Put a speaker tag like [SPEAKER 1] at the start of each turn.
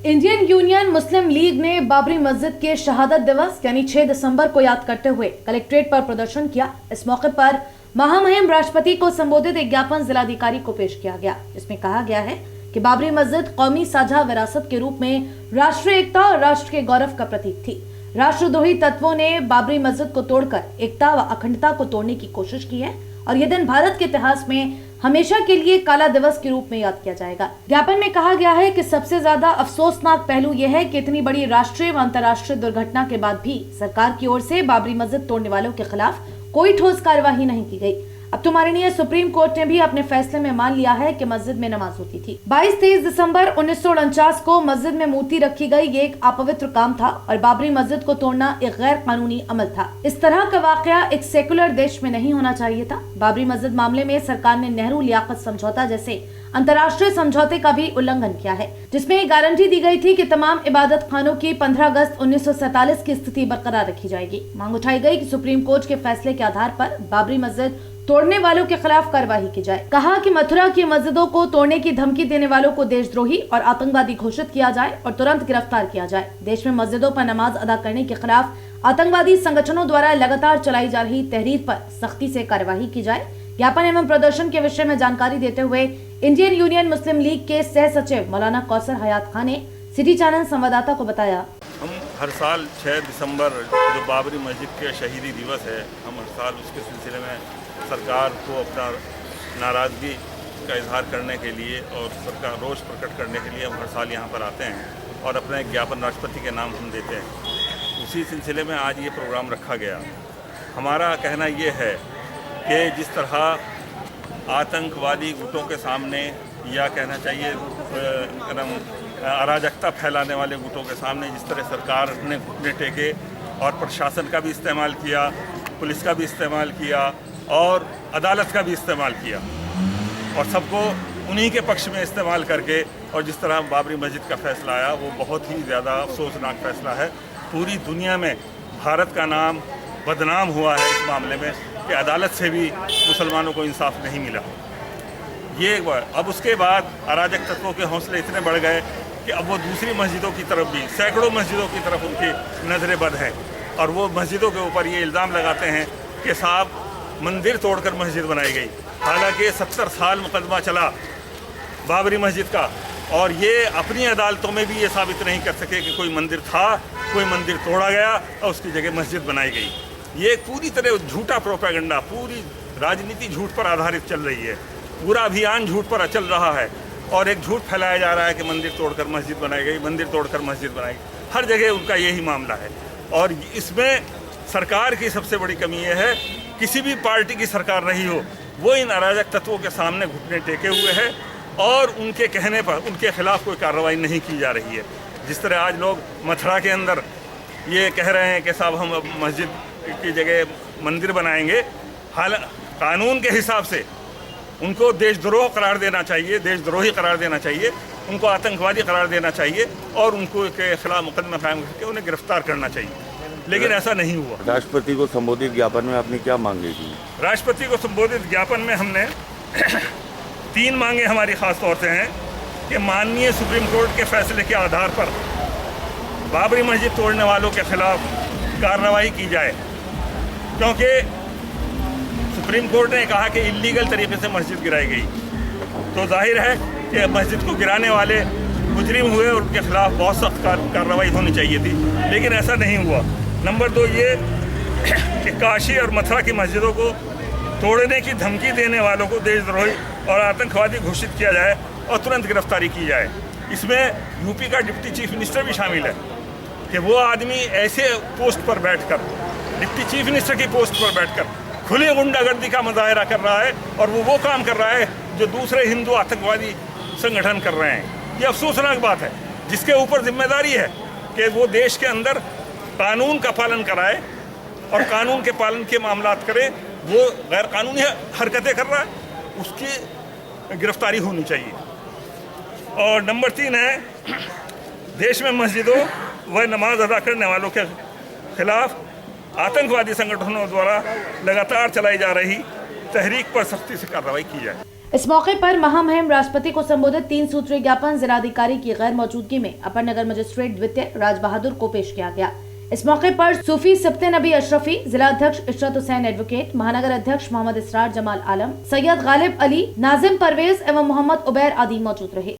[SPEAKER 1] Indian union मुस्लिम league ने बाबरी मस्जिद के शहादत दिवस यानी 6 दिसंबर को याद करते हुए कलेक्ट्रेट पर प्रदर्शन किया। इस मौके पर महामहिम राष्ट्रपति को संबोधित एक ज्ञापन जिलाधिकारी को पेश किया गया, जिसमें कहा गया है कि बाबरी मस्जिद कौमी साझा विरासत के रूप में राष्ट्रीय एकता और राष्ट्र के गौरव का प्रतीक थी। राष्ट्रद्रोही तत्वों ने बाबरी मस्जिद को तोड़कर एकता व अखंडता को तोड़ने की कोशिश की है और यह दिन भारत के इतिहास में हमेशा के लिए काला दिवस के रूप में याद किया जाएगा। ज्ञापन में कहा गया है कि सबसे ज्यादा अफसोसनाक पहलू यह है कि इतनी बड़ी राष्ट्रीय व अंतर्राष्ट्रीय दुर्घटना के बाद भी सरकार की ओर से बाबरी मस्जिद तोड़ने वालों के खिलाफ कोई ठोस कार्यवाही नहीं की गई। अब तो माननीय सुप्रीम कोर्ट ने भी अपने फैसले में मान लिया है कि मस्जिद में नमाज होती थी। 22-23 दिसंबर 1949 को मस्जिद में मूर्ति रखी गई, ये एक अपवित्र काम था और बाबरी मस्जिद को तोड़ना एक गैर कानूनी अमल था। इस तरह का वाकया एक सेकुलर देश में नहीं होना चाहिए था। बाबरी मस्जिद मामले में सरकार ने नेहरू लियाकत समझौता जैसे अंतर्राष्ट्रीय समझौते का भी उल्लंघन किया है, जिसमें एक गारंटी दी गई थी कि तमाम इबादत खानों की 15 अगस्त 1947 की स्थिति बरकरार रखी जाएगी। मांग उठाई गई कि सुप्रीम कोर्ट के फैसले के आधार पर बाबरी मस्जिद तोड़ने वालों के खिलाफ कार्रवाई की जाए। कहा कि मथुरा की मस्जिदों को तोड़ने की धमकी देने वालों को देशद्रोही और आतंकवादी घोषित किया जाए और तुरंत गिरफ्तार किया जाए। देश में मस्जिदों पर नमाज अदा करने के खिलाफ आतंकवादी संगठनों द्वारा लगातार चलाई जा रही तहरीर पर सख्ती से कार्यवाही की जाए। ज्ञापन एवं प्रदर्शन के विषय में जानकारी देते हुए इंडियन यूनियन मुस्लिम लीग के सह सचिव मौलाना कौसर हयात खान ने सिटी चैनल संवाददाता को बताया,
[SPEAKER 2] हम हर साल 6 दिसंबर जो बाबरी मस्जिद के शहीदी दिवस है, हम हर साल उसके सिलसिले में सरकार को अपना नाराज़गी का इजहार करने के लिए और सरकार रोष प्रकट करने के लिए हम हर साल यहाँ पर आते हैं और अपना एक ज्ञापन राष्ट्रपति के नाम हम देते हैं। उसी सिलसिले में आज ये प्रोग्राम रखा गया। हमारा कहना ये है कि जिस तरह आतंकवादी गुटों के सामने या कहना चाहिए अराजकता फैलाने वाले गुटों के सामने जिस तरह सरकार ने घुटने टेके और प्रशासन का भी इस्तेमाल किया, पुलिस का भी इस्तेमाल किया और अदालत का भी इस्तेमाल किया और सबको उन्हीं के पक्ष में इस्तेमाल करके और जिस तरह बाबरी मस्जिद का फैसला आया वो बहुत ही ज़्यादा अफसोसनाक फैसला है। पूरी दुनिया में भारत का नाम बदनाम हुआ है इस मामले में कि अदालत से भी मुसलमानों को इंसाफ नहीं मिला। ये एक बार अब उसके बाद अराजक तत्वों के हौसले इतने बढ़ गए कि अब वो दूसरी मस्जिदों की तरफ भी सैकड़ों मस्जिदों की तरफ उनकी नज़रें बद हैं और वो मस्जिदों के ऊपर ये इल्ज़ाम लगाते हैं कि साहब मंदिर तोड़कर मस्जिद बनाई गई। हालांकि 70 साल मुकदमा चला बाबरी मस्जिद का और ये अपनी अदालतों में भी ये साबित नहीं कर सके कि कोई मंदिर था, कोई मंदिर तोड़ा गया और उसकी जगह मस्जिद बनाई गई। ये एक पूरी तरह झूठा प्रोपेगेंडा, पूरी राजनीति झूठ पर आधारित चल रही है, पूरा अभियान झूठ पर चल रहा है और एक झूठ फैलाया जा रहा है कि मंदिर तोड़कर मस्जिद बनाई गई, मंदिर तोड़कर मस्जिद बनाई गई। हर जगह उनका यही मामला है और इसमें सरकार की सबसे बड़ी कमी यह है, किसी भी पार्टी की सरकार रही हो वो इन अराजक तत्वों के सामने घुटने टेके हुए है और उनके कहने पर उनके खिलाफ कोई कार्रवाई नहीं की जा रही है। जिस तरह आज लोग मथुरा के अंदर ये कह रहे हैं कि साहब हम अब मस्जिद की जगह मंदिर बनाएंगे, हाल कानून के हिसाब से उनको देशद्रोह करार देना चाहिए, देशद्रोही करार देना चाहिए, उनको आतंकवादी करार देना चाहिए और उनको के खिलाफ मुकदमा कायम करके उन्हें गिरफ्तार करना चाहिए, लेकिन ऐसा नहीं हुआ।
[SPEAKER 3] राष्ट्रपति को संबोधित ज्ञापन में आपने क्या मांगे की?
[SPEAKER 2] राष्ट्रपति को संबोधित ज्ञापन में हमने 3 मांगे हमारी खास तौर से हैं कि माननीय सुप्रीम कोर्ट के फैसले के आधार पर बाबरी मस्जिद तोड़ने वालों के खिलाफ कार्रवाई की जाए, क्योंकि सुप्रीम कोर्ट ने कहा कि इल्लीगल तरीके से मस्जिद गिराई गई, तो जाहिर है कि मस्जिद को गिराने वाले मुजरिम हुए और उनके खिलाफ बहुत सख्त कार्रवाई होनी चाहिए थी, लेकिन ऐसा नहीं हुआ। नंबर 2 ये कि काशी और मथुरा की मस्जिदों को तोड़ने की धमकी देने वालों को देशद्रोही और आतंकवादी घोषित किया जाए और तुरंत गिरफ्तारी की जाए। इसमें यूपी का डिप्टी चीफ मिनिस्टर भी शामिल है कि वो आदमी ऐसे पोस्ट पर बैठकर, डिप्टी चीफ मिनिस्टर की पोस्ट पर बैठकर खुली गुंडागर्दी का मुजाहरा कर रहा है और वो काम कर रहा है जो दूसरे हिंदू आतंकवादी संगठन कर रहे हैं। ये अफसोसनाक बात है, जिसके ऊपर जिम्मेदारी है कि वो देश के अंदर कानून का पालन कराए और कानून के पालन के मामलात करे। वो गैर कानूनी हरकतें कर रहा है, उसकी गिरफ्तारी होनी चाहिए। और नंबर 3 है, देश में मस्जिदों व नमाज अदा करने वालों के खिलाफ आतंकवादी संगठनों द्वारा लगातार चलाई जा रही तहरीक पर सख्ती से कार्रवाई की जाए।
[SPEAKER 1] इस मौके पर महामहिम राष्ट्रपति को संबोधित 3 सूत्रीय ज्ञापन जिलाधिकारी की गैर मौजूदगी में अपर नगर मजिस्ट्रेट द्वितीय राज बहादुर को पेश किया गया। इस मौके पर सूफी सप्ते नबी अशरफी, जिला अध्यक्ष इशरत हुसैन एडवोकेट, महानगर अध्यक्ष मोहम्मद इसरार जमाल आलम, सैयद गालिब अली, नाजिम परवेज एवं मोहम्मद उबैर आदि मौजूद रहे।